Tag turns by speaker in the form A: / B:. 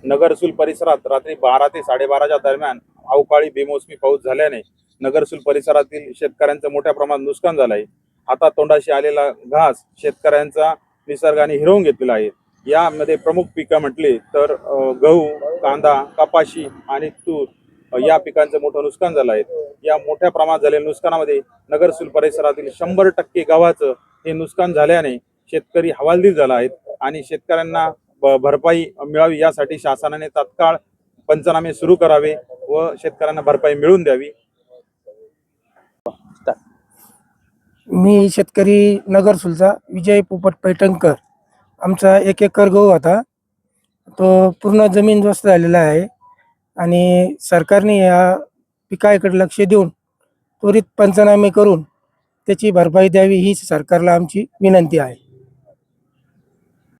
A: नगरसूल परिसरात रात्री 12 ते 12:30च्या दरम्यान अवकाळी बेमोसमी पाऊस झाल्याने नगरसूल परिसरातील शेतकऱ्यांचं मोठ्या प्रमाणात नुकसान झालं आहे. आता तोंडाशी आलेला घास शेतकऱ्यांचा निसर्गाने हिरावून घेतलेला आहे. यामध्ये प्रमुख पिकं म्हटली तर गहू, कांदा, कपाशी आणि तूर या पिकांचं मोठं नुकसान झालं आहे. या मोठ्या प्रमाणात झालेल्या नुकसानामध्ये नगरसूल परिसरातील 100% गव्हाचं हे नुकसान झाल्याने शेतकरी हवालदिल झाला आहे आणि शेतकऱ्यांना भरपाई मिळावी यासाठी शासनाने तात्काळ पंचनामे सुरू करावे व शेतकऱ्यांना भरपाई मिळवून द्यावी.
B: मी शेतकरी नगरसूलचा विजय पोपट पैठणकर. आमचा 1 एकर गहू होता, तो पूर्ण जमीनदोस्त झालेला आहे आणि सरकारने या पिकाकडे लक्ष देऊन त्वरित पंचनामे करून त्याची भरपाई द्यावी ही सरकारला आमची विनंती आहे.